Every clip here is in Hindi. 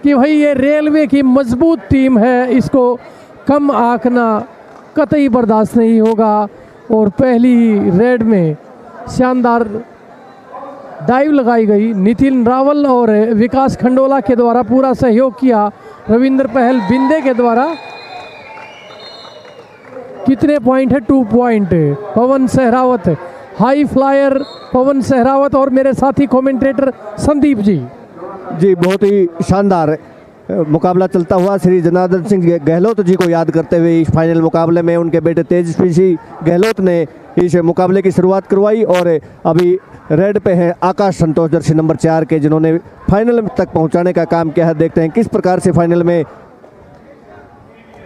कि भाई ये रेलवे की मजबूत टीम है, इसको कम आंकना कतई बर्दाश्त नहीं होगा। और पहली ही रेड में शानदार डाइव लगाई गई। नितिन रावल और विकास खंडोला के द्वारा पूरा सहयोग किया रविंद्र पहल बिंदे के द्वारा। कितने पॉइंट है? 2 पॉइंट। पवन सहरावत, हाई फ्लायर पवन सहरावत और मेरे साथी कमेंटेटर संदीप जी। जी बहुत ही शानदार मुकाबला चलता हुआ। श्री जनार्दन सिंह गहलोत जी को याद करते हुए इस फाइनल मुकाबले में उनके बेटे तेजस्वी सिंह गहलोत ने इस मुकाबले की शुरुआत करवाई। और अभी रेड पे हैं आकाश संतोष जर्सी नंबर 4 के, जिन्होंने फाइनल तक पहुंचाने का काम किया है। देखते हैं किस प्रकार से फाइनल में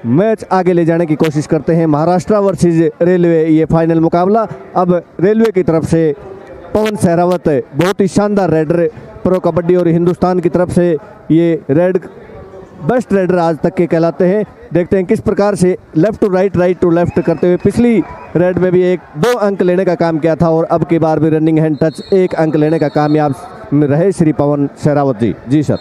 मैच आगे ले जाने की कोशिश करते हैं। महाराष्ट्र वर्सेस रेलवे ये फाइनल मुकाबला। अब रेलवे की तरफ से पवन सहरावत बहुत ही शानदार रेडर प्रो कबड्डी और हिंदुस्तान की तरफ से ये रेड बेस्ट रेडर आज तक के कहलाते हैं। देखते हैं किस प्रकार से left to right, right to left करते हुए पिछली रेड में भी 1-2 अंक लेने का काम किया था और अब की बार भी रनिंग हैंड टच 1 अंक लेने का कामयाब रहे श्री पवन सहरावत जी। जी सर।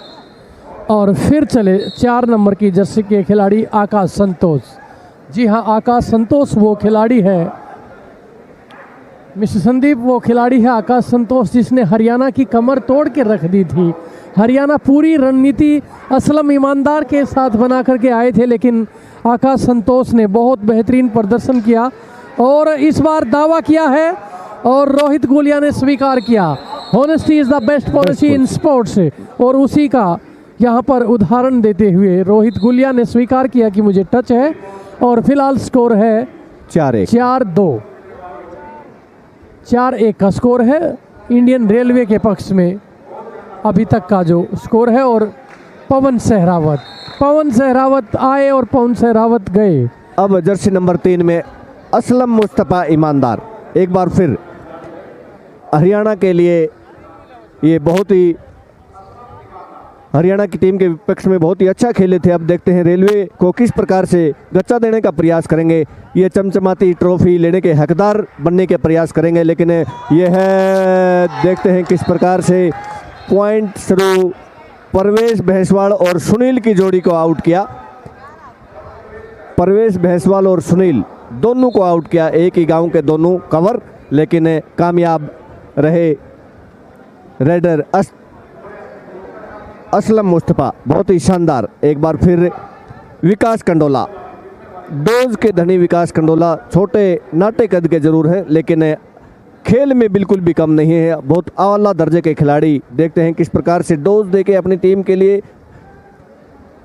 और फिर चले 4 नंबर की जर्सी के खिलाड़ी आकाश संतोष। जी हाँ, आकाश संतोष वो खिलाड़ी है, मिस्टर संदीप, वो खिलाड़ी है आकाश संतोष जिसने हरियाणा की कमर तोड़ के रख दी थी। हरियाणा पूरी रणनीति असलम ईमानदार के साथ बना करके आए थे, लेकिन आकाश संतोष ने बहुत बेहतरीन प्रदर्शन किया और इस बार दावा किया है और रोहित गुलिया ने स्वीकार किया। Honesty is the best policy in sports, और उसी का यहाँ पर उदाहरण देते हुए रोहित गुलिया ने स्वीकार किया कि मुझे टच है। और फिलहाल स्कोर है 4-2, 4-1 का स्कोर है इंडियन रेलवे के पक्ष में अभी तक का जो स्कोर है। और पवन सहरावत आए और पवन सहरावत गए। अब जर्सी नंबर 3 में असलम मुस्तफ़ा ईमानदार एक बार फिर हरियाणा के लिए ये बहुत ही हरियाणा की टीम के पक्ष में बहुत ही अच्छा खेले थे। अब देखते हैं रेलवे को किस प्रकार से गच्चा देने का प्रयास करेंगे, ये चमचमाती ट्रॉफी लेने के हकदार बनने के प्रयास करेंगे। लेकिन ये है, देखते हैं किस प्रकार से पॉइंट शुरू परवेश भैंसवाल और सुनील की जोड़ी को आउट किया। परवेश भैंसवाल और सुनील दोनों को आउट किया, एक ही गांव के दोनों कवर, लेकिन कामयाब रहे रेडर असलम मुस्तफ़ा। बहुत ही शानदार। एक बार फिर विकास कंडोला, डोज के धनी विकास कंडोला, छोटे नाटे कद के जरूर हैं लेकिन खेल में बिल्कुल भी कम नहीं है, बहुत आला दर्जे के खिलाड़ी। देखते हैं किस प्रकार से डोज देके अपनी टीम के लिए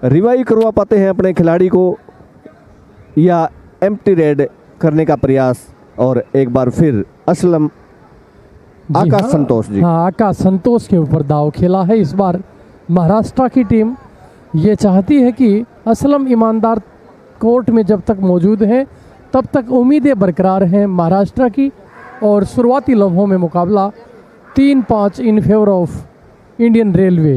रिवाइव करवा पाते हैं अपने खिलाड़ी को या एम्प्टी रेड करने का प्रयास। और एक बार फिर असलम आकाश संतोष जी। हाँ, आकाश संतोष के ऊपर दाव खेला है इस बार महाराष्ट्र की टीम। ये चाहती है कि असलम ईमानदार कोर्ट में जब तक मौजूद हैं तब तक उम्मीदें बरकरार हैं महाराष्ट्र की। और शुरुआती लम्हों में मुकाबला 3-5 इन फेवर ऑफ इंडियन रेलवे।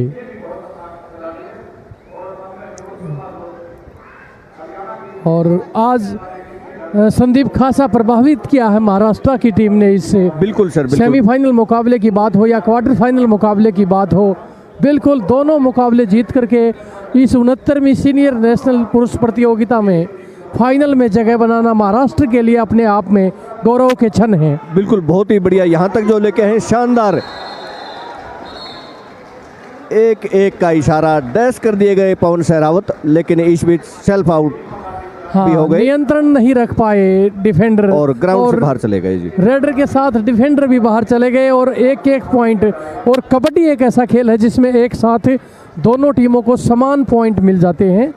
और आज संदीप खासा प्रभावित किया है महाराष्ट्र की टीम ने इससे। बिल्कुल सर, बिल्कुल। सेमीफाइनल मुकाबले की बात हो या क्वार्टर फाइनल मुकाबले की बात हो, बिल्कुल दोनों मुकाबले जीत करके इस 69वीं सीनियर नेशनल पुरुष प्रतियोगिता में फाइनल में जगह बनाना महाराष्ट्र के लिए अपने आप में गौरव के क्षण है। बिल्कुल, बहुत ही बढ़िया। यहाँ तक जो लेके हैं शानदार 1-1 का इशारा डैश कर दिए गए पवन सहरावत, लेकिन इस बीच सेल्फ आउट भी हो गए। नियंत्रण नहीं रख पाए डिफेंडर और ग्राउंड से बाहर चले गए जी। रेडर के साथ डिफेंडर भी बाहर चले गए और 1-1 पॉइंट। और कबड्डी एक ऐसा खेल है जिसमें एक साथ दोनों टीमों को समान पॉइंट मिल जाते हैं।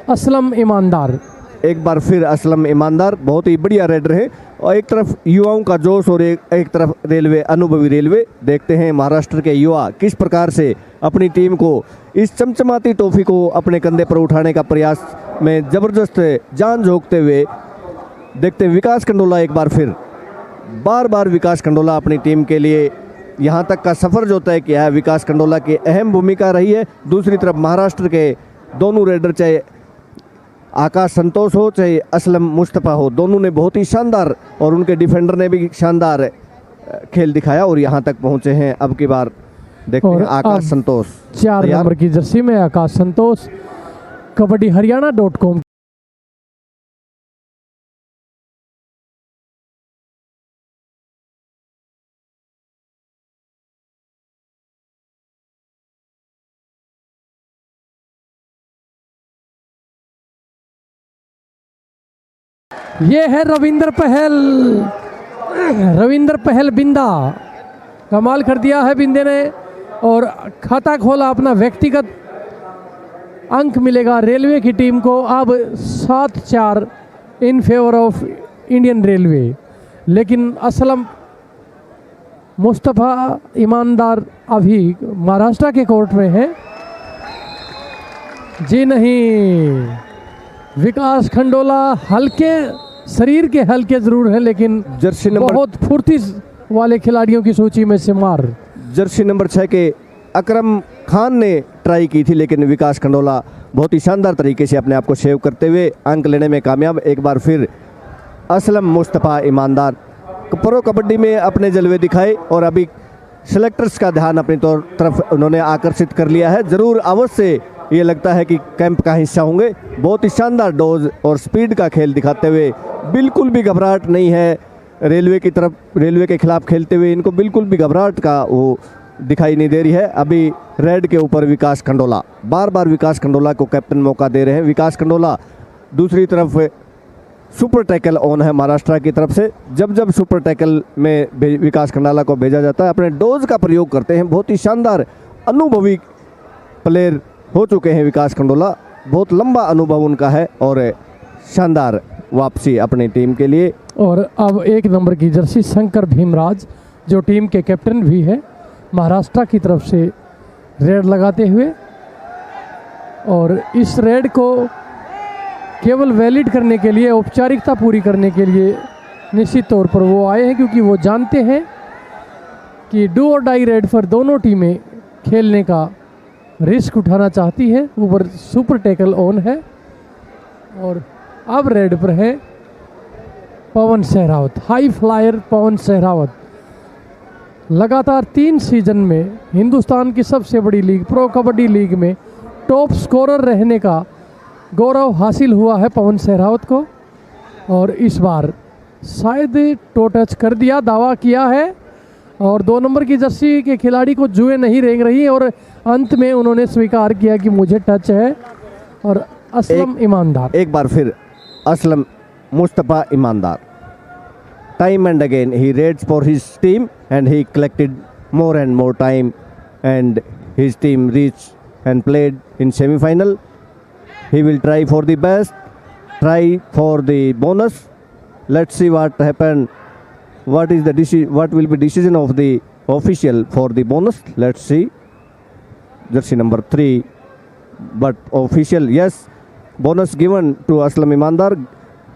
असलम ईमानदार, एक बार फिर असलम ईमानदार बहुत ही बढ़िया रेडर है। और एक तरफ युवाओं का जोश और एक तरफ रेलवे, अनुभवी रेलवे। देखते हैं महाराष्ट्र के युवा किस प्रकार से अपनी टीम को इस चमचमाती ट्रॉफी को अपने कंधे पर उठाने का प्रयास में ज़बरदस्त जान झोंकते हुए। देखते हैं विकास कंडोला एक बार फिर, बार बार विकास कंडोला अपनी टीम के लिए यहाँ तक का सफ़र जो तय किया है, विकास कंडोला की अहम भूमिका रही है। दूसरी तरफ महाराष्ट्र के दोनों रेडर, चाहे आकाश संतोष हो चाहे असलम मुस्तफ़ा हो, दोनों ने बहुत ही शानदार और उनके डिफेंडर ने भी शानदार खेल दिखाया और यहाँ तक पहुँचे हैं। अब की बार देखते और हैं आकाश अब संतोष 4 तैयार। नंबर की जर्सी में आकाश संतोष, कबड्डी हरियाणा.com। ये है रविंद्र पहल, रविंद्र पहल बिंदा, कमाल कर दिया है बिंदे ने और खाता खोला अपना। व्यक्तिगत अंक मिलेगा रेलवे की टीम को अब 7-4 इन फेवर ऑफ इंडियन रेलवे। लेकिन असलम मुस्तफ़ा ईमानदार अभी महाराष्ट्र के कोर्ट में है। जी नहीं, विकास खंडोला हल्के शरीर के हल्के जरूर है लेकिन जर्सी नंबर बहुत फुर्ती वाले खिलाड़ियों की सूची में से मार। जर्सी नंबर 6 के अकरम खान ने ट्राई की थी, लेकिन विकास खंडोला बहुत ही शानदार तरीके से अपने आप को सेव करते हुए अंक लेने में कामयाब। एक बार फिर असलम मुस्तफ़ा ईमानदार प्रो कबड्डी में अपने जलवे दिखाए और अभी सेलेक्टर्स का ध्यान अपनी तरफ उन्होंने आकर्षित कर लिया है। ज़रूर अवश्य ये लगता है कि कैंप का हिस्सा होंगे। बहुत ही शानदार डोज और स्पीड का खेल दिखाते हुए, बिल्कुल भी घबराहट नहीं है रेलवे की तरफ। रेलवे के खिलाफ खेलते हुए इनको बिल्कुल भी घबराहट का वो दिखाई नहीं दे रही है। अभी रेड के ऊपर विकास खंडोला, बार बार विकास खंडोला को कैप्टन मौका दे रहे हैं। विकास खंडोला दूसरी तरफ सुपर टैकल ऑन है महाराष्ट्र की तरफ से। जब जब सुपर टैकल में विकास खंडोला को भेजा जाता है अपने डोज का प्रयोग करते हैं। बहुत ही शानदार अनुभवी प्लेयर हो चुके हैं विकास खंडोला, बहुत लंबा अनुभव उनका है और शानदार वापसी अपनी टीम के लिए। और अब 1 नंबर की जर्सी शंकर भीमराज जो टीम के कैप्टन भी है महाराष्ट्र की तरफ से रेड लगाते हुए, और इस रेड को केवल वैलिड करने के लिए, औपचारिकता पूरी करने के लिए निश्चित तौर पर वो आए हैं, क्योंकि वो जानते हैं कि डू और डाई रेड पर दोनों टीमें खेलने का रिस्क उठाना चाहती है। ऊपर सुपर टैकल ऑन है और अब रेड पर है पवन सहरावत, हाई फ्लायर पवन सहरावत। लगातार 3 सीजन में हिंदुस्तान की सबसे बड़ी लीग प्रो कबड्डी लीग में टॉप स्कोरर रहने का गौरव हासिल हुआ है पवन सहरावत को, और इस बार शायद टो टच कर दिया, दावा किया है। और 2 नंबर की जर्सी के खिलाड़ी को जुए नहीं रेंग रही और अंत में उन्होंने स्वीकार किया कि मुझे टच है। और असलम ईमानदार, एक बार फिर असलम मुस्तफ़ा ईमानदार, time and again he raids for his team and he collected more and more time and his team reached and played in semi-final. He will try for the best, try for the bonus. Let's see what happened. What is the what will be decision of the official for the bonus? Let's see. Jersey number 3, but official, yes, bonus given to Aslam Imandar,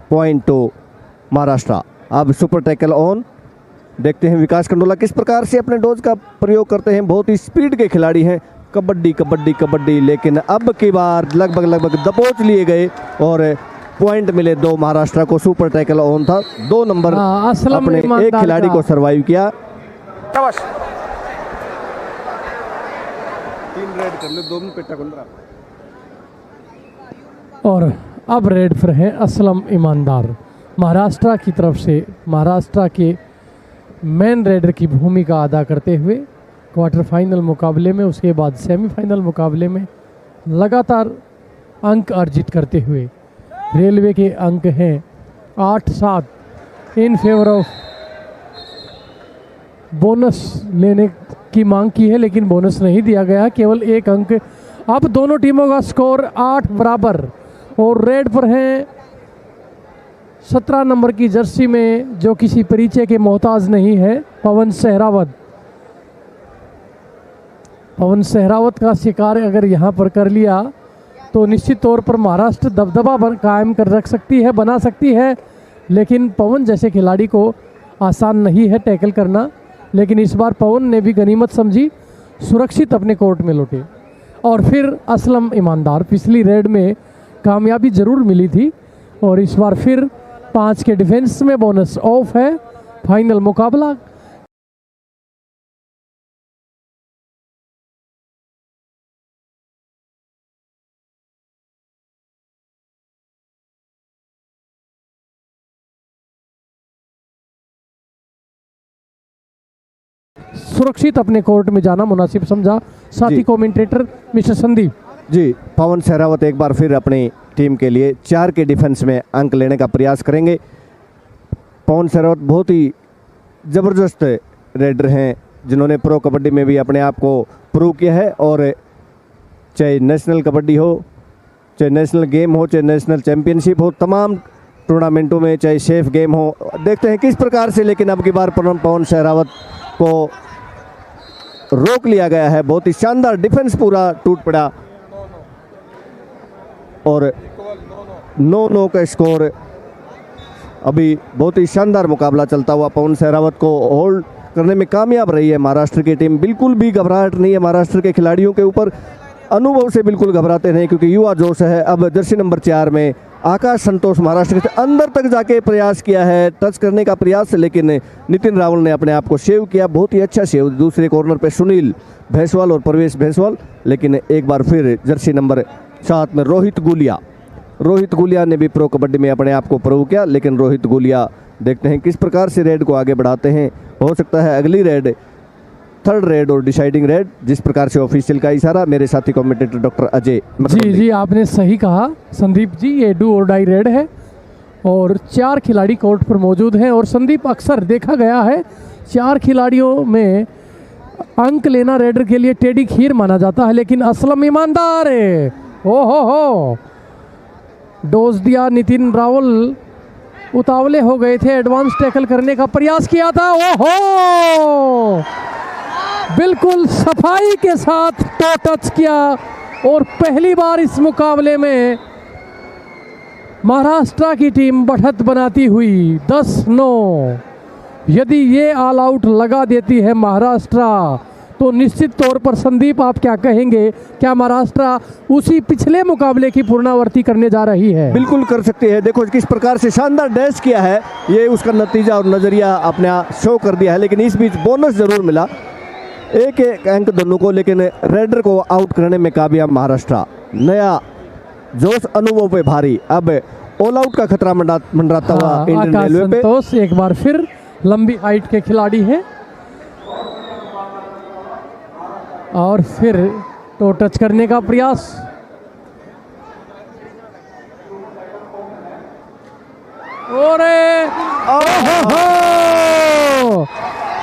point to Maharashtra. अब सुपर टैकल ऑन, देखते हैं विकास खंडोला किस प्रकार से अपने डोज का प्रयोग करते हैं। बहुत ही स्पीड के खिलाड़ी हैं, कबड्डी कबड्डी कबड्डी, लेकिन अब की बार लगभग दबोच लिए गए और पॉइंट मिले 2 महाराष्ट्र को। सुपर टैकल ऑन था, 2 नंबर अपने एक खिलाड़ी को सरवाइव किया। 3 रेड कर ले, 2 में पेटा कुंद्रा। और अब रेड पर है असलम ईमानदार महाराष्ट्र की तरफ से, महाराष्ट्र के मेन रेडर की भूमिका अदा करते हुए क्वार्टर फाइनल मुकाबले में, उसके बाद सेमीफाइनल मुकाबले में लगातार अंक अर्जित करते हुए। रेलवे के अंक हैं 8-7 इन फेवर ऑफ बोनस लेने की मांग की है, लेकिन बोनस नहीं दिया गया, केवल 1 अंक। अब दोनों टीमों का स्कोर 8 बराबर। और रेड पर हैं 17 नंबर की जर्सी में जो किसी परिचय के मोहताज नहीं है, पवन सहरावत। पवन सहरावत का शिकार अगर यहाँ पर कर लिया तो निश्चित तौर पर महाराष्ट्र दबदबा कायम कर रख सकती है, बना सकती है। लेकिन पवन जैसे खिलाड़ी को आसान नहीं है टैकल करना, लेकिन इस बार पवन ने भी गनीमत समझी, सुरक्षित अपने कोर्ट में लौटे। और फिर असलम ईमानदार, पिछली रेड में कामयाबी जरूर मिली थी और इस बार फिर 5 के डिफेंस में बोनस ऑफ है। फाइनल मुकाबला सुरक्षित अपने कोर्ट में जाना मुनासिब समझा। साथी जी। कमेंटेटर मिस्टर संदीप जी, पवन सहरावत एक बार फिर अपनी टीम के लिए 4 के डिफेंस में अंक लेने का प्रयास करेंगे। पवन सहरावत बहुत ही ज़बरदस्त रेडर हैं जिन्होंने प्रो कबड्डी में भी अपने आप को प्रूव किया है, और चाहे नेशनल कबड्डी हो, चाहे नेशनल गेम हो, चाहे नेशनल चैंपियनशिप हो, तमाम टूर्नामेंटों में, चाहे सेफ गेम हो, देखते हैं किस प्रकार से, लेकिन अब की बार पवन सहरावत को रोक लिया गया है। बहुत ही शानदार डिफेंस पूरा टूट पड़ा और 9-9 का स्कोर। अभी बहुत ही शानदार मुकाबला चलता हुआ पवन सहरावत को होल्ड करने में कामयाब रही है महाराष्ट्र की टीम। बिल्कुल भी घबराहट नहीं है महाराष्ट्र के खिलाड़ियों के ऊपर, अनुभव से बिल्कुल घबराते नहीं, क्योंकि युवा जोश है। अब जर्सी नंबर 4 में आकाश संतोष महाराष्ट्र के अंदर तक जाके प्रयास किया है, टच करने का प्रयास, लेकिन नितिन रावल ने अपने आप को सेव किया, बहुत ही अच्छा सेव। दूसरे कॉर्नर पे सुनील भैंसवाल और प्रवेश भैंसवाल, लेकिन एक बार फिर जर्सी नंबर 7 में रोहित गुलिया ने भी प्रो कबड्डी में अपने आप को प्रूव किया, लेकिन रोहित गुलिया देखते हैं किस प्रकार से रेड को आगे बढ़ाते हैं। हो सकता है अगली रेड थर्ड रेड और डिसाइडिंग रेड, जिस प्रकार से ऑफिशियल का इशारा। मेरे साथी कमेंटेटर डॉक्टर अजय। जी आपने सही कहा संदीप जी, ये डू और डाई रेड है और 4 खिलाड़ी कोर्ट पर मौजूद हैं। और संदीप, अक्सर देखा गया है 4 खिलाड़ियों में अंक लेना रेडर के लिए टेढ़ी खीर माना जाता है, लेकिन असलम ईमानदार है। हो डोज दिया, नितिन रावल उतावले हो गए थे, एडवांस टैकल करने का प्रयास किया था। ओहो, बिल्कुल सफाई के साथ टो टच किया और पहली बार इस मुकाबले में महाराष्ट्र की टीम बढ़त बनाती हुई 10-9। यदि ये ऑल आउट लगा देती है महाराष्ट्र, तो निश्चित तौर पर संदीप आप क्या कहेंगे, क्या महाराष्ट्र उसी पिछले मुकाबले की पुनरावृत्ति करने जा रही है? बिल्कुल कर सकती है। देखो किस प्रकार से शानदार डैश किया है, ये उसका नतीजा और नज़रिया अपना शो कर दिया है। लेकिन इस बीच बोनस जरूर मिला, एक अंक दोनों को, लेकिन रेडर को आउट करने में कामयाब महाराष्ट्र। नया जोश अनुभव पे भारी, अब ऑल आउट का खतरा मंडराता हुआ इंडियन आकाश रेलवे पे। संतोष एक बार फिर लंबी हाइट के खिलाड़ी हैं और फिर टो टच करने का प्रयास। और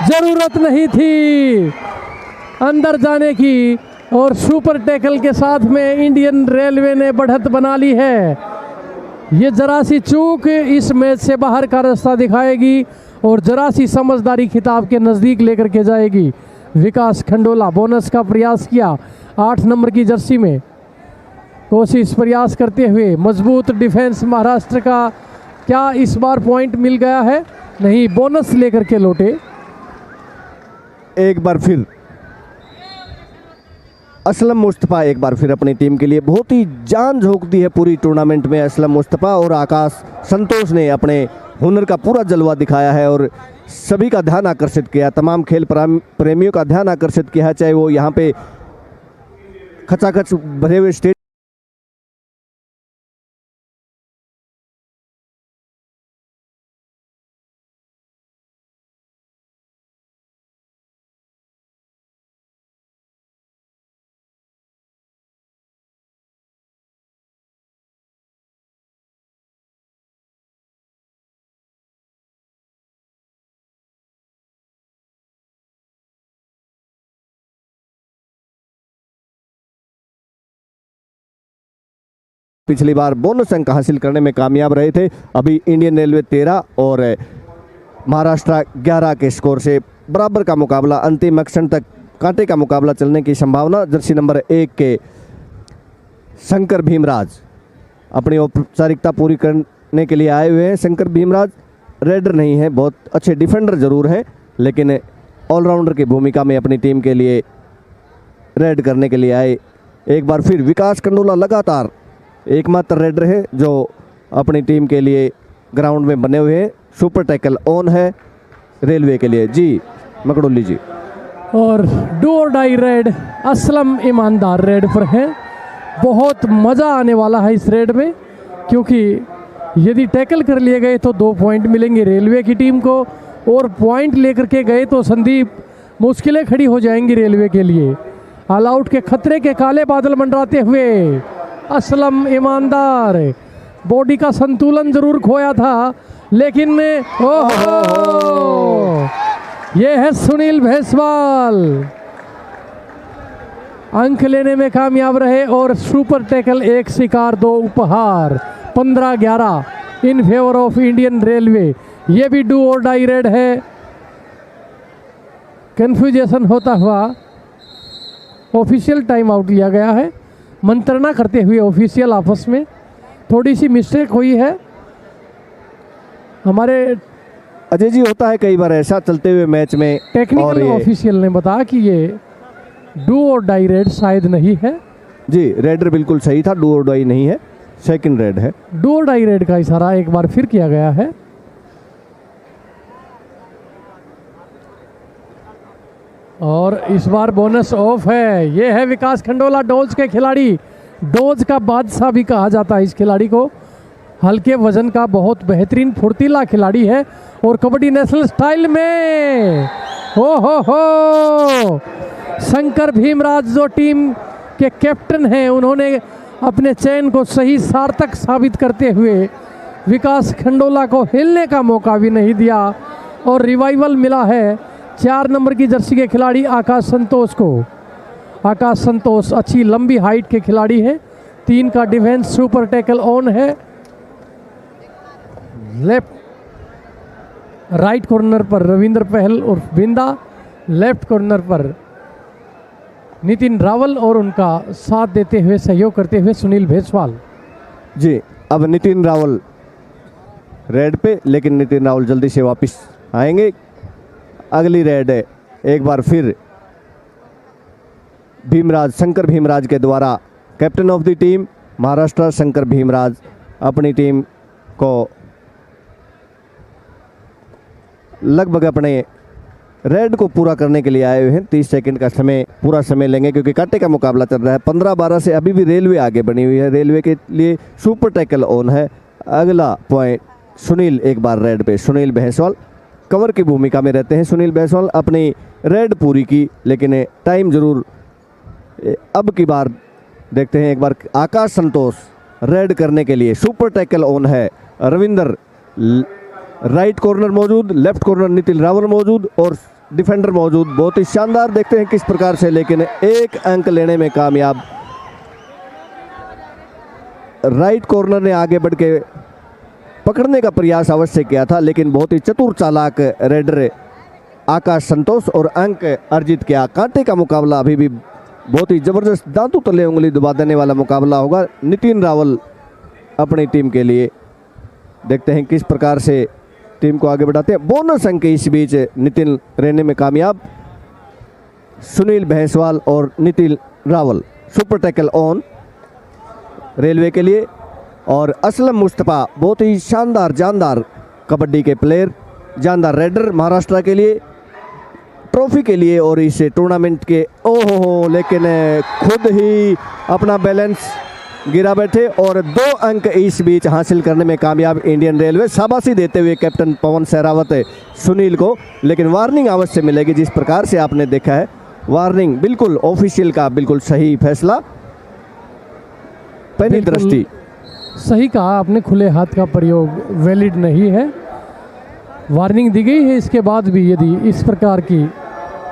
जरूरत नहीं थी अंदर जाने की, और सुपर टैकल के साथ में इंडियन रेलवे ने बढ़त बना ली है। ये जरा सी चूक इस मैच से बाहर का रास्ता दिखाएगी और जरा सी समझदारी खिताब के नज़दीक लेकर के जाएगी। विकास खंडोला बोनस का प्रयास किया 8 नंबर की जर्सी में, कोशिश प्रयास करते हुए। मजबूत डिफेंस महाराष्ट्र का, क्या इस बार पॉइंट मिल गया है? नहीं, बोनस लेकर के लौटे। एक बार फिर असलम मुस्तफ़ा एक बार फिर अपनी टीम के लिए बहुत ही जान झोंक दी है पूरी टूर्नामेंट में। असलम मुस्तफ़ा और आकाश संतोष ने अपने हुनर का पूरा जलवा दिखाया है और सभी का ध्यान आकर्षित किया, तमाम खेल प्रेमियों का ध्यान आकर्षित किया है, चाहे वो यहाँ पे खचाखच भरे हुए स्टेज पिछली बार बोनस अंक हासिल करने में कामयाब रहे थे। अभी इंडियन रेलवे 13 और महाराष्ट्र 11 के स्कोर से बराबर का मुकाबला, अंतिम क्षण तक कांटे का मुकाबला चलने की संभावना। जर्सी नंबर 1 के शंकर भीमराज अपनी औपचारिकता पूरी करने के लिए आए हुए हैं। शंकर भीमराज रेडर नहीं है, बहुत अच्छे डिफेंडर जरूर हैं, लेकिन ऑलराउंडर की भूमिका में अपनी टीम के लिए रेड करने के लिए आए। एक बार फिर विकास खंडोला लगातार एकमात्र रेडर है जो अपनी टीम के लिए ग्राउंड में बने हुए हैं। सुपर टैकल ऑन है रेलवे के लिए। जी मकड़ोली जी। और डू और डाई रेड असलम ईमानदार रेड पर है। बहुत मज़ा आने वाला है इस रेड में, क्योंकि यदि टैकल कर लिए गए तो 2 पॉइंट मिलेंगे रेलवे की टीम को, और पॉइंट लेकर के गए तो संदीप मुश्किलें खड़ी हो जाएंगी रेलवे के लिए। ऑल आउट के खतरे के काले बादल मंडराते हुए असलम ईमानदार, बॉडी का संतुलन जरूर खोया था लेकिन ओहो, ये है सुनील भैंसवाल, अंक लेने में कामयाब रहे और सुपर टैकल 1 शिकार 2 उपहार, 15-11 इन फेवर ऑफ इंडियन रेलवे। ये भी डू और डाई रेड है। कंफ्यूजेशन होता हुआ ऑफिशियल टाइम आउट लिया गया है। मंत्रणा करते हुए ऑफिशियल आपस में थोड़ी सी मिस्टेक हुई है हमारे अजय जी। होता है कई बार ऐसा चलते हुए मैच में। टेक्निकल ऑफिशियल ने बताया कि ये डू और डाई रेड शायद नहीं है। जी, रेडर बिल्कुल सही था, डू और डाई नहीं है, सेकंड रेड है। डू और डाई रेड का इशारा एक बार फिर किया गया है। और इस बार बोनस ऑफ है। ये है विकास खंडोला, डोज के खिलाड़ी, डोज का बादशाह भी कहा जाता है इस खिलाड़ी को। हल्के वजन का बहुत बेहतरीन फुर्तीला खिलाड़ी है और कबड्डी नेशनल स्टाइल में हो शंकर भीमराज जो टीम के कैप्टन हैं, उन्होंने अपने चयन को सही सार्थक साबित करते हुए विकास खंडोला को हिलने का मौका भी नहीं दिया और रिवाइवल मिला है 4 नंबर की जर्सी के खिलाड़ी आकाश संतोष को। आकाश संतोष अच्छी लंबी हाइट के खिलाड़ी हैं। 3 का डिफेंस, सुपर टैकल ऑन है। लेफ्ट राइट कॉर्नर पर रविंद्र पहल और बिंदा, लेफ्ट कॉर्नर पर नितिन रावल और उनका साथ देते हुए सहयोग करते हुए सुनील भैंसवाल। जी, अब नितिन रावल रेड पे, लेकिन नितिन रावल जल्दी से वापस आएंगे। अगली रेड है एक बार फिर भीमराज, शंकर भीमराज के द्वारा, captain of the team Maharashtra Shankar Bhimraj अपनी टीम को लगभग अपने रेड को पूरा करने के लिए आए हुए हैं। 30 सेकंड का समय, पूरा समय लेंगे क्योंकि कांटे का मुकाबला चल रहा है। 15-12 से अभी भी रेलवे आगे बनी हुई है। रेलवे के लिए सुपर टैकल ऑन है। अगला पॉइंट सुनील, एक बार रेड पे सुनील भैंसवाल कवर की भूमिका में रहते हैं। सुनील भैंसवाल अपनी रेड पूरी की, लेकिन टाइम जरूर अब की बार देखते हैं। एक बार आकाश संतोष रेड करने के लिए, सुपर टैकल ऑन है। रविंदर राइट कॉर्नर मौजूद, लेफ्ट कॉर्नर नितिन रावल मौजूद और डिफेंडर मौजूद। बहुत ही शानदार, देखते हैं किस प्रकार से, लेकिन 1 अंक लेने में कामयाब। राइट कॉर्नर ने आगे बढ़ के पकड़ने का प्रयास अवश्य किया था, लेकिन बहुत ही चतुर चालाक रेडर आकाश संतोष और अंक अर्जित किया। कांटे का मुकाबला अभी भी बहुत ही जबरदस्त, दांतों तले उंगली दबा देने वाला मुकाबला होगा। नितिन रावल अपनी टीम के लिए, देखते हैं किस प्रकार से टीम को आगे बढ़ाते हैं। बोनस अंक इस बीच नितिन रहने में कामयाब। सुनील भैंसवाल और Nitin Rawal super tackle on railway के लिए। और असलम मुस्तफ़ा बहुत ही शानदार जानदार कबड्डी के प्लेयर, जानदार रेडर महाराष्ट्र के लिए, ट्रॉफी के लिए और इस टूर्नामेंट के ओहो, लेकिन खुद ही अपना बैलेंस गिरा बैठे और 2 अंक इस बीच हासिल करने में कामयाब इंडियन रेलवे। शाबाशी देते हुए कैप्टन पवन सहरावत सुनील को, लेकिन वार्निंग अवश्य मिलेगी। जिस प्रकार से आपने देखा है, वार्निंग बिल्कुल ऑफिशियल का बिल्कुल सही फैसला, पहली दृष्टि सही कहा आपने। खुले हाथ का प्रयोग वैलिड नहीं है, वार्निंग दी गई है। इसके बाद भी यदि इस प्रकार की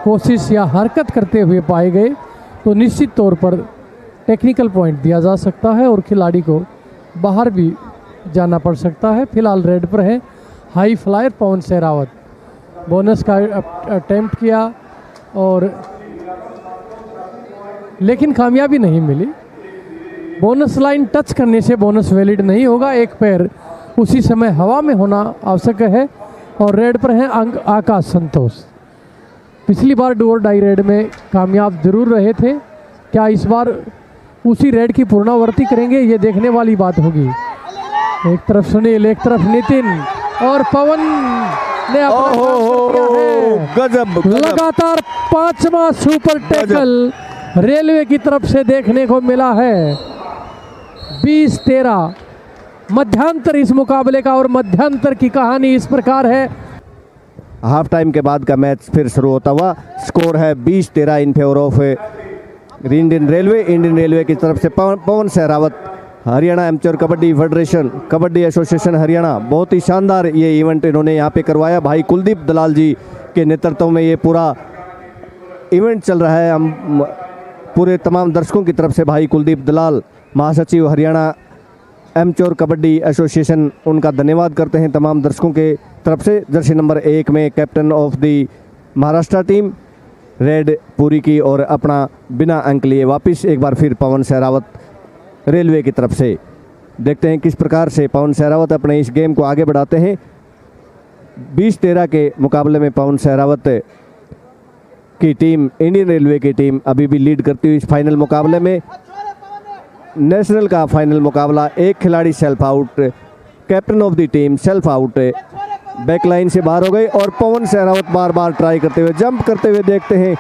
कोशिश या हरकत करते हुए पाए गए तो निश्चित तौर पर टेक्निकल पॉइंट दिया जा सकता है और खिलाड़ी को बाहर भी जाना पड़ सकता है। फिलहाल रेड पर है हाई फ्लायर पवन सहरावत। बोनस का अटेम्प्ट किया और लेकिन कामयाबी नहीं मिली। बोनस लाइन टच करने से बोनस वैलिड नहीं होगा। एक पैर उसी समय हवा में होना आवश्यक है। और रेड पर है अंक आकाश संतोष। पिछली बार डू और डाई रेड में कामयाब जरूर रहे थे, क्या इस बार उसी रेड की पूर्णावर्ती करेंगे, ये देखने वाली बात होगी। एक तरफ सुनील, एक तरफ नितिन और पवन ने गजब, लगातार 5वां सुपर टैकल रेलवे की तरफ से देखने को मिला है। 20-13 मध्यांतर इस मुकाबले का और मध्यांतर की कहानी इस प्रकार है। हाफ टाइम के बाद का मैच फिर शुरू होता हुआ। स्कोर है 20-13 in favour of Indian railway. Indian railway की तरफ से Pawan Sehrawat, Haryana amateur kabaddi federation, kabaddi association Haryana, बहुत ही शानदार ये इवेंट इन्होंने यहाँ पे करवाया। भाई कुलदीप दलाल जी के नेतृत्व में ये पूरा इवेंट चल रहा है। हम पूरे तमाम दर्शकों की तरफ से भाई कुलदीप दलाल, महासचिव हरियाणा एमेच्योर कबड्डी एसोसिएशन, उनका धन्यवाद करते हैं तमाम दर्शकों के तरफ से। जर्सी नंबर 1 में captain of the Maharashtra team red पूरी की और अपना बिना अंक लिए वापस एक बार फिर पवन सहरावत रेलवे की तरफ से। देखते हैं किस प्रकार से पवन सहरावत अपने इस गेम को आगे बढ़ाते हैं। 20-13 के मुकाबले में पवन सहरावत की टीम, इंडियन रेलवे की टीम अभी भी लीड करती हुई इस फाइनल मुकाबले में। नेशनल का फाइनल मुकाबला, एक खिलाड़ी self out, captain of the team self out, backline से बाहर हो गई और पवन सहरावत बार बार ट्राई करते हुए, जंप करते हुए। देखते हैं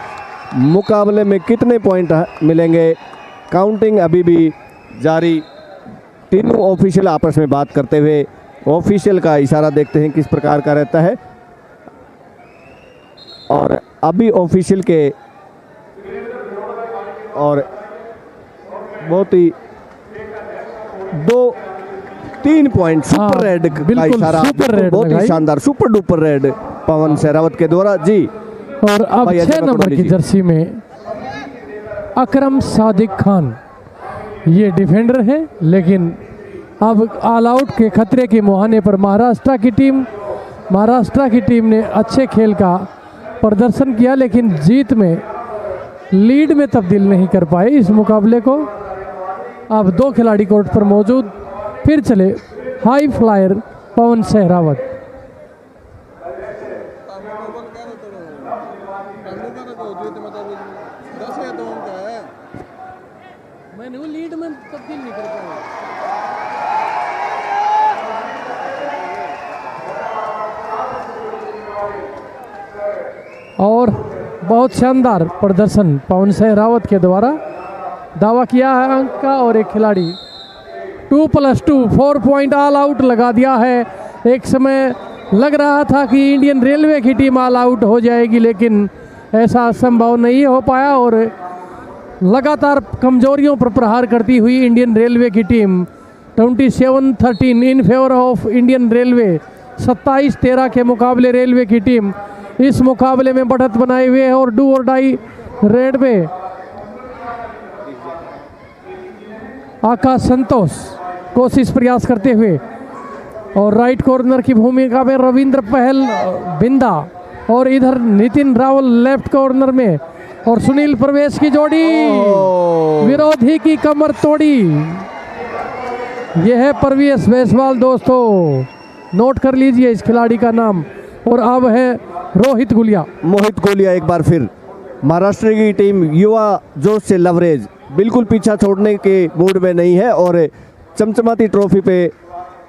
मुकाबले में कितने पॉइंट मिलेंगे। काउंटिंग अभी भी जारी, तीनों ऑफिशियल आपस में बात करते हुए। ऑफिशियल का इशारा देखते हैं किस प्रकार का रहता है। और अभी ऑफिशियल के और बहुत ही 2-3 पॉइंट सुपर रेड का इशारा, बहुत ही शानदार सुपर डुपर रेड पवन सहरावत के द्वारा जी। और अब 6 नंबर की जर्सी में अकरम सादिक खान, ये डिफेंडर है, लेकिन अब ऑल आउट के खतरे के मुहाने पर महाराष्ट्र की टीम ने अच्छे खेल का प्रदर्शन किया, लेकिन जीत में लीड में तब्दील नहीं कर पाए इस मुकाबले को। अब 2 खिलाड़ी कोर्ट पर मौजूद, फिर चले हाई फ्लायर पवन सहरावत। मैंने वो लीड में तब्दील नहीं कर पाया। और बहुत शानदार प्रदर्शन पवन सहरावत के द्वारा, दावा किया है अंक का, और एक खिलाड़ी 2+2 4 पॉइंट ऑल आउट लगा दिया है। एक समय लग रहा था कि इंडियन रेलवे की टीम ऑल आउट हो जाएगी, लेकिन ऐसा संभव नहीं हो पाया और लगातार कमजोरियों पर प्रहार करती हुई इंडियन रेलवे की team 27-13 in favour of Indian railway. 27-13 के मुकाबले रेलवे की टीम इस मुकाबले में बढ़त बनाए हुए है। और डू और डाई रेड में आकाश संतोष कोशिश प्रयास करते हुए, और राइट कॉर्नर की भूमिका में रविंद्र पहल बिंदा, और इधर नितिन रावल लेफ्ट कॉर्नर में, और सुनील प्रवेश की जोड़ी विरोधी की कमर तोड़ी। यह है परवेश बेसवाल दोस्तों, नोट कर लीजिए इस खिलाड़ी का नाम। और अब है मोहित गुलिया एक बार फिर। महाराष्ट्र की टीम युवा जोश से लवरेज बिल्कुल पीछा छोड़ने के मूड में नहीं है और चमचमाती ट्रॉफी पे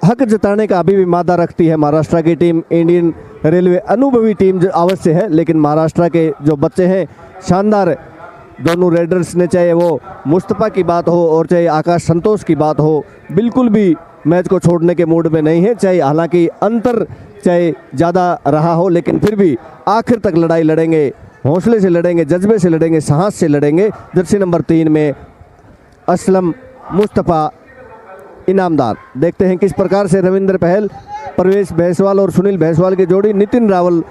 हक जताने का अभी भी मादा रखती है महाराष्ट्र की टीम। इंडियन रेलवे अनुभवी टीम जो अवश्य है, लेकिन महाराष्ट्र के जो बच्चे हैं शानदार, दोनों रेडर्स ने, चाहे वो मुस्तफ़ा की बात हो और चाहे आकाश संतोष की बात हो, बिल्कुल भी मैच को छोड़ने के मूड में नहीं है। चाहे हालांकि अंतर चाहे ज़्यादा रहा हो, लेकिन फिर भी आखिर तक लड़ाई लड़ेंगे, हौसले से लड़ेंगे, जज्बे से लड़ेंगे, साहस से लड़ेंगे। जर्सी नंबर 3 में असलम मुस्तफ़ा इनामदार। देखते हैं किस प्रकार से रविंद्र पहल, परवेश भैंसवाल और सुनील भैंसवाल की जोड़ी, नितिन रावल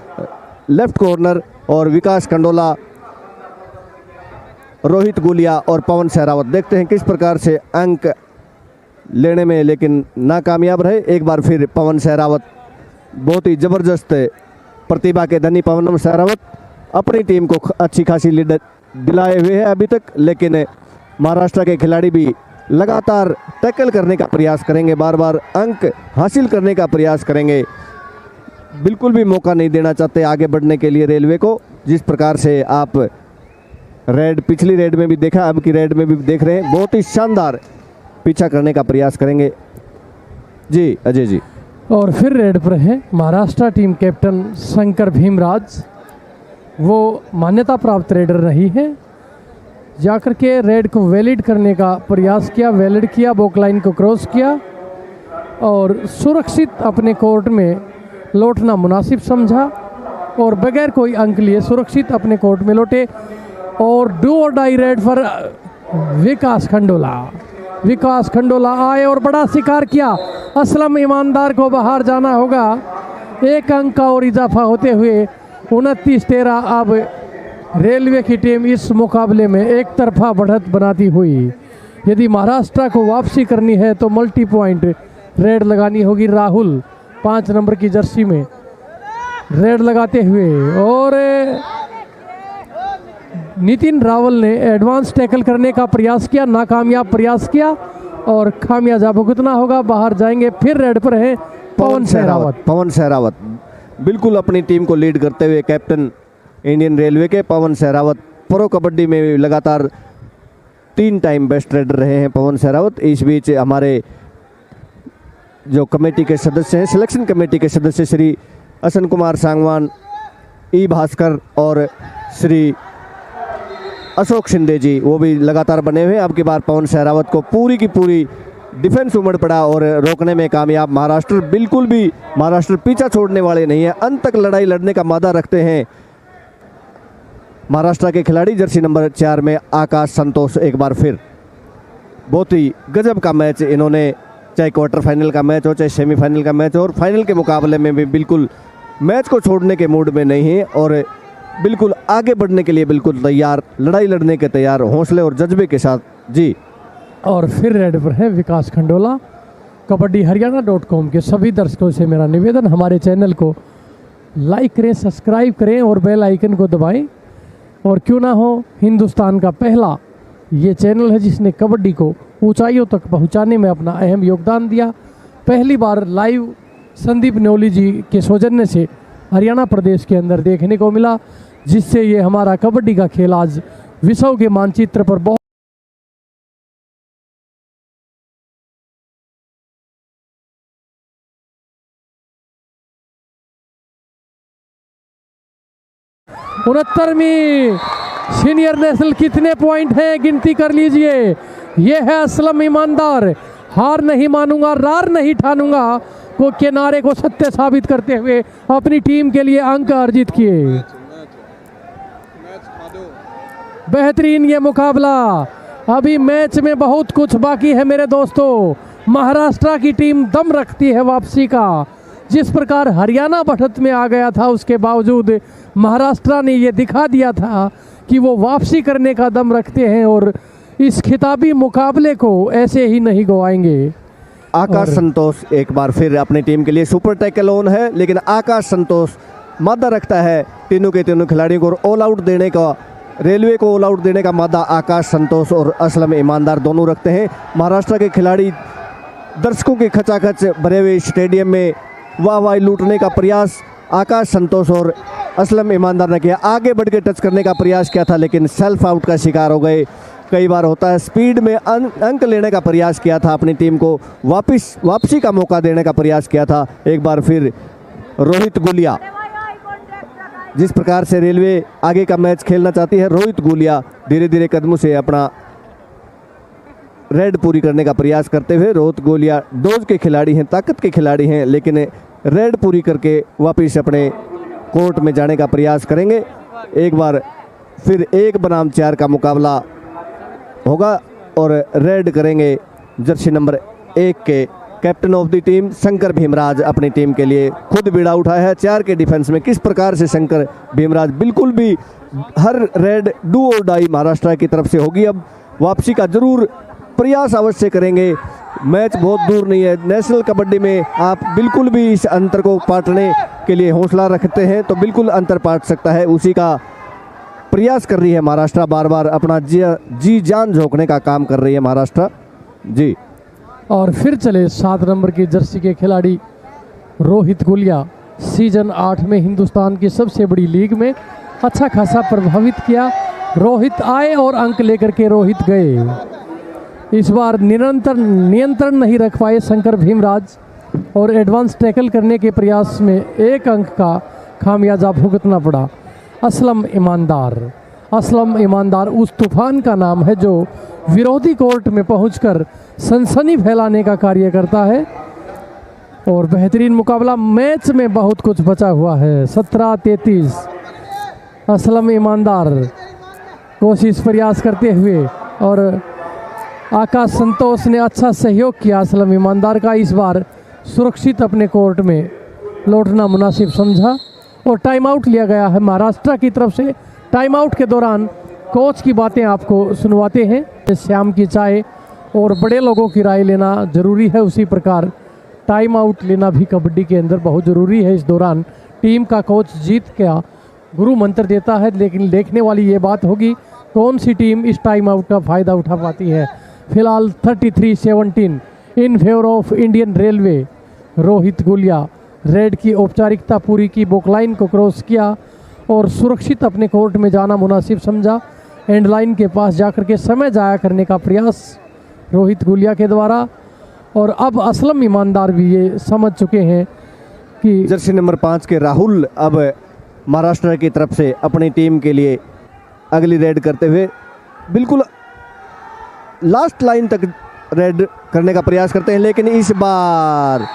लेफ्ट कॉर्नर और विकास कंडोला, रोहित गुलिया और पवन सहरावत। देखते हैं किस प्रकार से अंक लेने में लेकिन नाकामयाब रहे। एक बार फिर पवन सहरावत, बहुत ही ज़बरदस्त प्रतिभा के धनी पवन सहरावत अपनी टीम को अच्छी खासी लीड दिलाए हुए हैं अभी तक, लेकिन महाराष्ट्र के खिलाड़ी भी लगातार टैकल करने का प्रयास करेंगे, बार बार अंक हासिल करने का प्रयास करेंगे, बिल्कुल भी मौका नहीं देना चाहते आगे बढ़ने के लिए रेलवे को। जिस प्रकार से आप रेड, पिछली रेड में भी देखा, अब की रेड में भी देख रहे हैं, बहुत ही शानदार पीछा करने का प्रयास करेंगे जी अजय जी। और फिर रेड पर है महाराष्ट्र टीम कैप्टन शंकर भीमराज, वो मान्यता प्राप्त रेडर रही है, जाकर के रेड को वैलिड करने का प्रयास किया, वैलिड किया, बॉक लाइन को क्रॉस किया और सुरक्षित अपने कोर्ट में लौटना मुनासिब समझा। और बगैर कोई अंक लिए सुरक्षित अपने कोर्ट में लौटे। और डू और डाई रेड पर विकास खंडोला आए और बड़ा शिकार किया। असलम ईमानदार को बाहर जाना होगा। 1 अंक का और इजाफा होते हुए 29-13। अब रेलवे की टीम इस मुकाबले में एक तरफा बढ़त बनाती हुई। यदि महाराष्ट्र को वापसी करनी है तो मल्टी पॉइंट रेड लगानी होगी। राहुल 5 नंबर की जर्सी में रेड लगाते हुए, और नितिन रावल ने एडवांस टैकल करने का प्रयास किया, नाकामयाब प्रयास किया और खामियाजा भुगतना होगा। बाहर जाएंगे। फिर रेड पर है पवन सहरावत बिल्कुल अपनी टीम को लीड करते हुए कैप्टन इंडियन रेलवे के पवन सहरावत प्रो कबड्डी में लगातार 3 टाइम बेस्ट रेडर रहे हैं पवन सहरावत। इस बीच हमारे जो कमेटी के सदस्य हैं, सिलेक्शन कमेटी के सदस्य श्री असन कुमार सांगवान, ई भास्कर और श्री अशोक शिंदे जी, वो भी लगातार बने हुए हैं। अब की बार पवन सहरावत को पूरी की पूरी डिफेंस उमड़ पड़ा और रोकने में कामयाब महाराष्ट्र। बिल्कुल भी महाराष्ट्र पीछा छोड़ने वाले नहीं है, अंत तक लड़ाई लड़ने का मादा रखते हैं महाराष्ट्र के खिलाड़ी। जर्सी नंबर 4 में आकाश संतोष एक बार फिर बहुत ही गजब का मैच इन्होंने, चाहे क्वार्टर फाइनल का मैच हो, चाहे सेमीफाइनल का मैच हो, और फाइनल के मुकाबले में भी बिल्कुल मैच को छोड़ने के मूड में नहीं है और बिल्कुल आगे बढ़ने के लिए बिल्कुल तैयार, लड़ाई लड़ने के तैयार, हौसले और जज्बे के साथ जी। और फिर रेड पर है विकास खंडोला। कबड्डी हरियाणा.com के सभी दर्शकों से मेरा निवेदन, हमारे चैनल को लाइक करें, सब्सक्राइब करें और बेल आइकन को दबाएं। और क्यों ना हो, हिंदुस्तान का पहला ये चैनल है जिसने कबड्डी को ऊंचाइयों तक पहुंचाने में अपना अहम योगदान दिया। पहली बार लाइव संदीप न्योली जी के सौजन्य से हरियाणा प्रदेश के अंदर देखने को मिला, जिससे ये हमारा कबड्डी का खेल आज विश्व के मानचित्र पर बहुत 69वीं सीनियर नेशनल कितने पॉइंट हैं गिनती कर लीजिए। ये है असलम ईमानदार, हार नहीं मानूंगा, रार नहीं ठानूंगा को किनारे को सत्य साबित करते हुए अपनी टीम के लिए अंक अर्जित किए। बेहतरीन ये मुकाबला। अभी मैच में बहुत कुछ बाकी है मेरे दोस्तों। महाराष्ट्र की टीम दम रखती है वापसी का। जिस प्रकार हरियाणा बढ़त में आ गया था, उसके बावजूद महाराष्ट्र ने ये दिखा दिया था कि वो वापसी करने का दम रखते हैं और इस खिताबी मुकाबले को ऐसे ही नहीं गवाएंगे। आकाश संतोष एक बार फिर अपनी टीम के लिए सुपर टैकल ऑन है, लेकिन आकाश संतोष मादा रखता है तीनों के तीनों खिलाड़ियों को ऑल आउट देने का, रेलवे को ऑल आउट देने का मादा आकाश संतोष और असलम ईमानदार दोनों रखते हैं। महाराष्ट्र के खिलाड़ी दर्शकों के खचाखच भरे हुए स्टेडियम में वाह लूटने का प्रयास आकाश संतोष और असलम ईमानदार ने किया। आगे बढ़ के टच करने का प्रयास किया था, लेकिन सेल्फ आउट का शिकार हो गए। कई बार होता है, स्पीड में अंक लेने का प्रयास किया था, अपनी टीम को वापसी का मौका देने का प्रयास किया था। एक बार फिर रोहित गुलिया, जिस प्रकार से रेलवे आगे का मैच खेलना चाहती है, रोहित गुलिया धीरे धीरे कदमों से अपना रेड पूरी करने का प्रयास करते हुए। रोहित गुलिया डोज के खिलाड़ी हैं, ताकत के खिलाड़ी हैं, लेकिन रेड पूरी करके वापस अपने कोर्ट में जाने का प्रयास करेंगे। एक बार फिर 1 बनाम 4 का मुकाबला होगा और रेड करेंगे जर्सी नंबर 1 के captain of the team Shankar Bhimraj. अपनी टीम के लिए खुद बीड़ा उठाया है 4 के डिफेंस में। किस प्रकार से शंकर भीमराज बिल्कुल भी हर रेड डू और डाई महाराष्ट्र की तरफ से होगी। अब वापसी का जरूर प्रयास अवश्य करेंगे। मैच बहुत दूर नहीं है। नेशनल कबड्डी में आप बिल्कुल भी इस अंतर को पाटने के लिए हौसला रखते हैं तो बिल्कुल अंतर पाट सकता है। उसी का प्रयास कर रही है महाराष्ट्र, बार बार अपना जी जान झोंकने का काम कर रही है महाराष्ट्र जी। और फिर चले 7 नंबर की जर्सी के खिलाड़ी रोहित गुलिया। सीजन 8 में हिंदुस्तान की सबसे बड़ी लीग में अच्छा खासा प्रभावित किया। रोहित आए और अंक लेकर के रोहित गए। इस बार नियंत्रण नहीं रख पाए शंकर भीमराज और एडवांस टैकल करने के प्रयास में 1 अंक का खामियाजा भुगतना पड़ा। असलम ईमानदार उस तूफान का नाम है जो विरोधी कोर्ट में पहुंचकर सनसनी फैलाने का कार्य करता है। और बेहतरीन मुकाबला, मैच में बहुत कुछ बचा हुआ है। 17-33 असलम ईमानदार कोशिश प्रयास करते हुए, और आकाश संतोष ने अच्छा सहयोग किया असलम ईमानदार का। इस बार सुरक्षित अपने कोर्ट में लौटना मुनासिब समझा और टाइम आउट लिया गया है महाराष्ट्र की तरफ से। टाइम आउट के दौरान कोच की बातें आपको सुनवाते हैं। शाम की चाय और बड़े लोगों की राय लेना ज़रूरी है, उसी प्रकार टाइम आउट लेना भी कबड्डी के अंदर बहुत ज़रूरी है। इस दौरान टीम का कोच जीत का गुरु मंत्र देता है, लेकिन देखने वाली ये बात होगी कौन सी टीम इस टाइम आउट का फ़ायदा उठा पाती है। फिलहाल 33-17 इन favour of Indian railway. Rohit Gulia red की औपचारिकता पूरी की, बुकलाइन को क्रॉस किया और सुरक्षित अपने कोर्ट में जाना मुनासिब समझा। एंड लाइन के पास जाकर के समय जाया करने का प्रयास रोहित गुलिया के द्वारा, और अब असलम ईमानदार भी ये समझ चुके हैं कि जर्सी नंबर 5 के राहुल अब महाराष्ट्र की तरफ से अपनी टीम के लिए अगली रेड करते हुए बिल्कुल लास्ट लाइन तक रेड करने का प्रयास करते हैं, लेकिन इस बार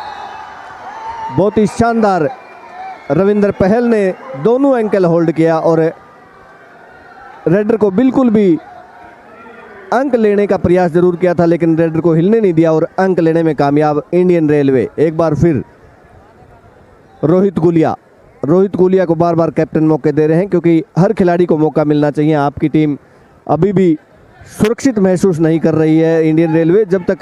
बहुत ही शानदार रविंद्र पहल ने दोनों एंकल होल्ड किया और रेडर को बिल्कुल भी अंक लेने का प्रयास जरूर किया था, लेकिन रेडर को हिलने नहीं दिया और अंक लेने में कामयाब इंडियन रेलवे। एक बार फिर रोहित गुलिया को बार बार कैप्टन मौके दे रहे हैं, क्योंकि हर खिलाड़ी को मौका मिलना चाहिए। आपकी टीम अभी भी सुरक्षित महसूस नहीं कर रही है। इंडियन रेलवे जब तक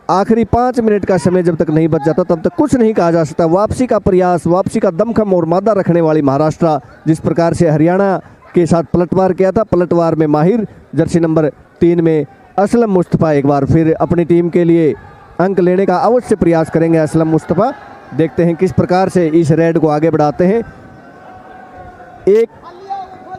आखिरी 5 मिनट का समय जब तक नहीं बच जाता तब तक कुछ नहीं कहा जा सकता। वापसी का प्रयास, वापसी का दमखम और मादा रखने वाली महाराष्ट्र, जिस प्रकार से हरियाणा के साथ पलटवार किया था, पलटवार में माहिर जर्सी नंबर 3 में असलम मुस्तफ़ा एक बार फिर अपनी टीम के लिए अंक लेने का अवश्य प्रयास करेंगे। असलम मुस्तफ़ा देखते हैं किस प्रकार से इस रेड को आगे बढ़ाते हैं। एक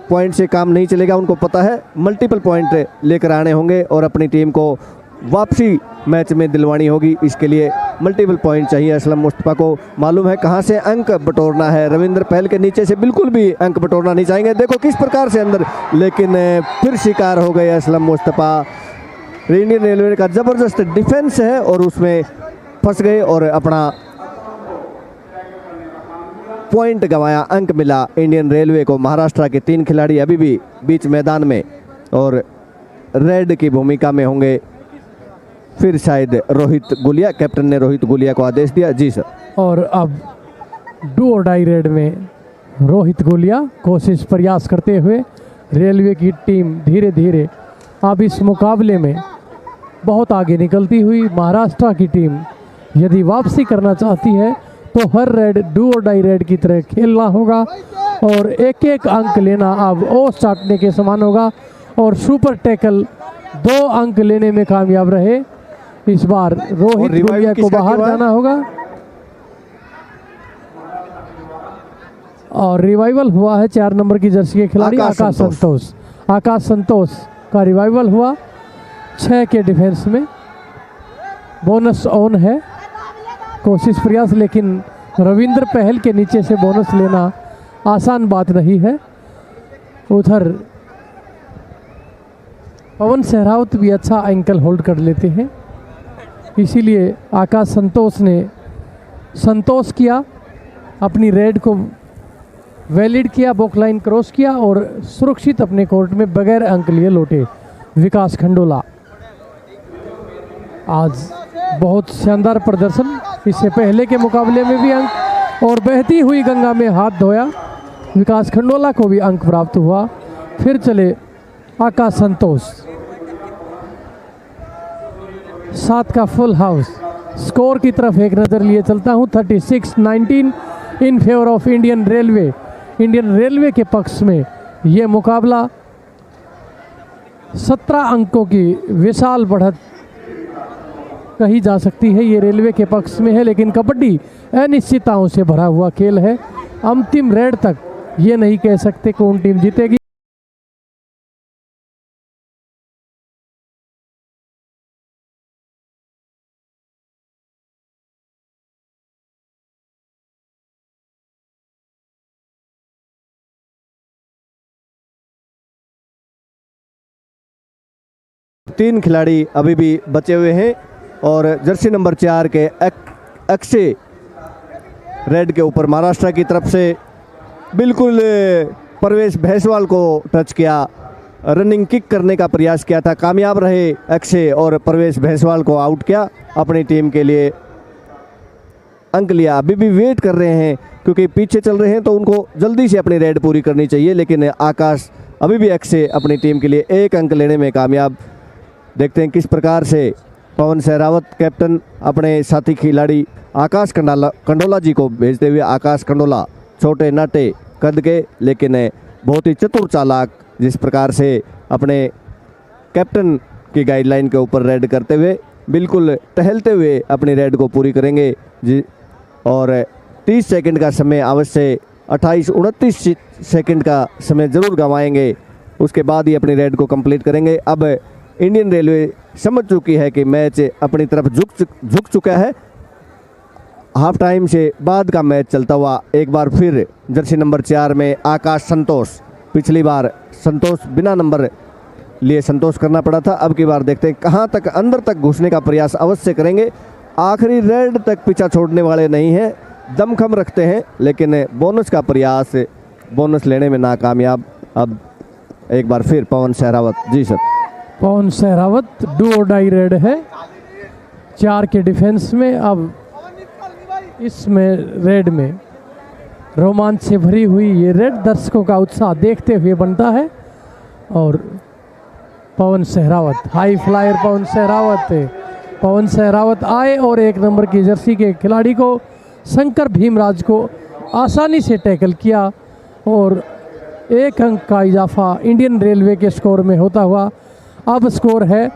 पॉइंट से काम नहीं चलेगा, उनको पता है मल्टीपल पॉइंट लेकर आने होंगे और अपनी टीम को वापसी मैच में दिलवानी होगी। इसके लिए मल्टीपल पॉइंट चाहिए। असलम मुस्तफ़ा को मालूम है कहां से अंक बटोरना है। रविंद्र पहल के नीचे से बिल्कुल भी अंक बटोरना नहीं चाहेंगे। देखो किस प्रकार से अंदर, लेकिन फिर शिकार हो गए असलम मुस्तफ़ा। इंडियन रेलवे का ज़बरदस्त डिफेंस है और उसमें फंस गए और अपना पॉइंट गंवाया, अंक मिला इंडियन रेलवे को। महाराष्ट्र के 3 खिलाड़ी अभी भी बीच मैदान में और रेड की भूमिका में होंगे। फिर शायद रोहित गुलिया, कैप्टन ने रोहित गुलिया को आदेश दिया। जी सर। और अब डू और डाई रेड में रोहित गुलिया कोशिश प्रयास करते हुए, रेलवे की टीम धीरे धीरे अब इस मुकाबले में बहुत आगे निकलती हुई। महाराष्ट्र की टीम यदि वापसी करना चाहती है तो हर रेड डू और डाई रेड की तरह खेलना होगा और एक एक अंक लेना अब ओ चाटने के समान होगा। और सुपर टैकल 2 अंक लेने में कामयाब रहे। इस बार रोहित गुलिया को बाहर जाना होगा और रिवाइवल हुआ है 4 नंबर की जर्सी के खिलाड़ी आकाश संतोष का रिवाइवल हुआ 6 के डिफेंस में। बोनस ऑन है, कोशिश प्रयास, लेकिन रविंद्र पहल के नीचे से बोनस लेना आसान बात नहीं है। उधर पवन सहरावत भी अच्छा एंकल होल्ड कर लेते हैं, इसीलिए आकाश संतोष ने संतोष किया, अपनी रेड को वैलिड किया, बॉकलाइन क्रॉस किया और सुरक्षित अपने कोर्ट में बगैर अंक लिए लौटे। विकास खंडोला आज बहुत शानदार प्रदर्शन, इससे पहले के मुकाबले में भी अंक और बहती हुई गंगा में हाथ धोया। विकास खंडोला को भी अंक प्राप्त हुआ। फिर चले आकाश संतोष, 7 का फुल हाउस। स्कोर की तरफ एक नज़र लिए चलता हूँ। 36-19 इन favour of Indian railway. Indian railway के पक्ष में ये मुकाबला 17 अंकों की विशाल बढ़त कही जा सकती है, ये रेलवे के पक्ष में है। लेकिन कबड्डी अनिश्चितताओं से भरा हुआ खेल है। अंतिम रेड तक ये नहीं कह सकते कौन टीम जीतेगी। तीन खिलाड़ी अभी भी बचे हुए हैं और जर्सी नंबर 4 के अक्षय रेड के ऊपर महाराष्ट्र की तरफ से बिल्कुल प्रवेश भैसवाल को टच किया, रनिंग किक करने का प्रयास किया था, कामयाब रहे अक्षय और प्रवेश भैसवाल को आउट किया, अपनी टीम के लिए अंक लिया। अभी भी वेट कर रहे हैं क्योंकि पीछे चल रहे हैं तो उनको जल्दी से अपनी रेड पूरी करनी चाहिए, लेकिन आकाश अभी भी अक्षय अपनी टीम के लिए 1 अंक लेने में कामयाब। देखते हैं किस प्रकार से पवन सहरावत कैप्टन अपने साथी खिलाड़ी आकाश कंडोला जी को भेजते हुए, आकाश कंडोला छोटे नाटे कद के लेकिन बहुत ही चतुर चालाक, जिस प्रकार से अपने कैप्टन की गाइडलाइन के ऊपर रेड करते हुए बिल्कुल टहलते हुए अपनी रेड को पूरी करेंगे जी। और 30 सेकंड का समय अवश्य 28-29 सेकंड का समय ज़रूर गंवाएंगे, उसके बाद ही अपनी रेड को कंप्लीट करेंगे। अब इंडियन रेलवे समझ चुकी है कि मैच अपनी तरफ झुक चुका है। हाफ टाइम से बाद का मैच चलता हुआ एक बार फिर जर्सी नंबर 4 में आकाश संतोष, पिछली बार संतोष बिना नंबर लिए संतोष करना पड़ा था, अब की बार देखते हैं कहां तक अंदर तक घुसने का प्रयास अवश्य करेंगे। आखिरी रेड तक पीछा छोड़ने वाले नहीं हैं, दमखम रखते हैं, लेकिन बोनस का प्रयास, बोनस लेने में नाकामयाब। अब एक बार फिर पवन सहरावत जी सर। पवन सहरावत डू और डाई रेड है 4 के डिफेंस में। अब इसमें रेड में रोमांच से भरी हुई ये रेड दर्शकों का उत्साह देखते हुए बनता है। और पवन सहरावत हाई फ्लायर पवन सहरावत आए और 1 नंबर की जर्सी के खिलाड़ी को शंकर भीमराज को आसानी से टैकल किया और 1 अंक का इजाफा इंडियन रेलवे के स्कोर में होता हुआ अब स्कोर है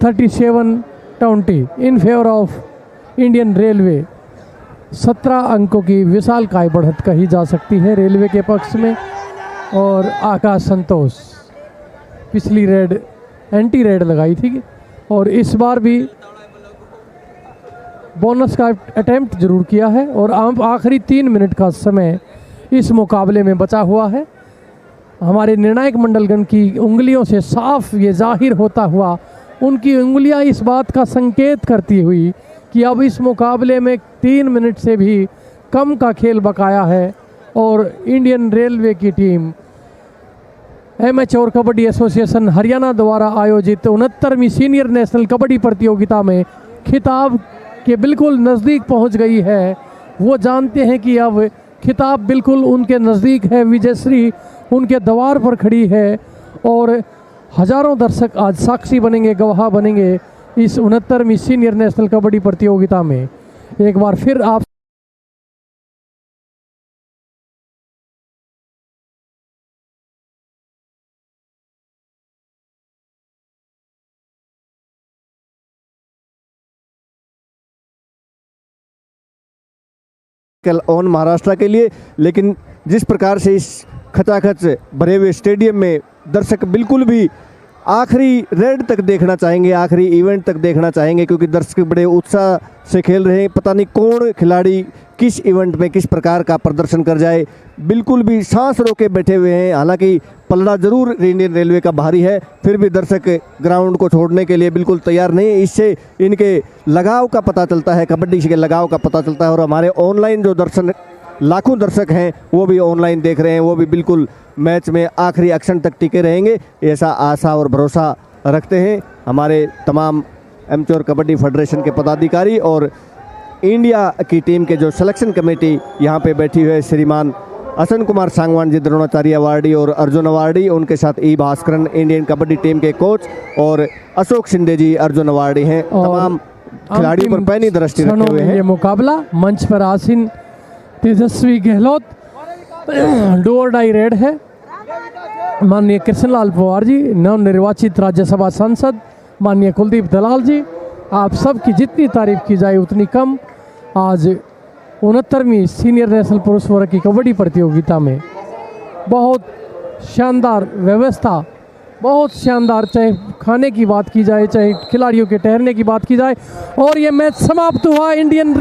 37-20 इन फेवर ऑफ इंडियन रेलवे। 17 अंकों की विशालकाय बढ़त कही जा सकती है रेलवे के पक्ष में। और आकाश संतोष पिछली रेड एंटी रेड लगाई थी और इस बार भी बोनस का अटेम्प्ट जरूर किया है। और अब आखिरी 3 मिनट का समय इस मुकाबले में बचा हुआ है। हमारे निर्णायक मंडलगण की उंगलियों से साफ ये जाहिर होता हुआ, उनकी उंगलियां इस बात का संकेत करती हुई कि अब इस मुकाबले में 3 मिनट से भी कम का खेल बकाया है और इंडियन रेलवे की team amateur kabaddi association Haryana द्वारा आयोजित 69वीं सीनियर नेशनल कबड्डी प्रतियोगिता में खिताब के बिल्कुल नज़दीक पहुंच गई है। वो जानते हैं कि अब खिताब बिल्कुल उनके नज़दीक है, विजयश्री उनके द्वार पर खड़ी है और हज़ारों दर्शक आज साक्षी बनेंगे, गवाह बनेंगे इस 69वीं सीनियर नेशनल कबड्डी प्रतियोगिता में। एक बार फिर आप कल ऑन महाराष्ट्र के लिए, लेकिन जिस प्रकार से इस खचाखच भरे हुए स्टेडियम में दर्शक बिल्कुल भी आखिरी रेड तक देखना चाहेंगे, आखिरी इवेंट तक देखना चाहेंगे, क्योंकि दर्शक बड़े उत्साह से खेल रहे हैं। पता नहीं कौन खिलाड़ी किस इवेंट में किस प्रकार का प्रदर्शन कर जाए, बिल्कुल भी सांस रोके बैठे हुए हैं। हालांकि पलड़ा जरूर इंडियन रेलवे का भारी है, फिर भी दर्शक ग्राउंड को छोड़ने के लिए बिल्कुल तैयार नहीं है। इससे इनके लगाव का पता चलता है, कबड्डी के लगाव का पता चलता है। और हमारे ऑनलाइन जो लाखों दर्शक हैं वो भी ऑनलाइन देख रहे हैं, वो भी बिल्कुल मैच में आखिरी एक्शन तक टिके रहेंगे, ऐसा आशा और भरोसा रखते हैं हमारे तमाम एमेच्योर कबड्डी फेडरेशन के पदाधिकारी और इंडिया की टीम के जो सिलेक्शन कमेटी यहाँ पे बैठी हुई है, श्रीमान असन कुमार सांगवान जी द्रोणाचार्य अवार्डी और अर्जुन अवार्डी, उनके साथ ई भास्करन इंडियन कबड्डी टीम के कोच और अशोक शिंदे जी अर्जुन अवार्डी हैं। तमाम खिलाड़ियों पर पैनी दृष्टि रखे हुए हैं। ये मुकाबला मंच पर आसीन तेजस्वी गहलोत डू और डाई रेड है। माननीय कृष्णलाल पवार जी, नवनिर्वाचित राज्यसभा सांसद माननीय कुलदीप दलाल जी, आप सब की जितनी तारीफ की जाए उतनी कम। आज 69वीं सीनियर नेशनल पुरुष वर्ग की कबड्डी प्रतियोगिता में बहुत शानदार व्यवस्था, बहुत शानदार, चाहे खाने की बात की जाए, चाहे खिलाड़ियों के ठहरने की बात की जाए, और ये मैच समाप्त हुआ। इंडियन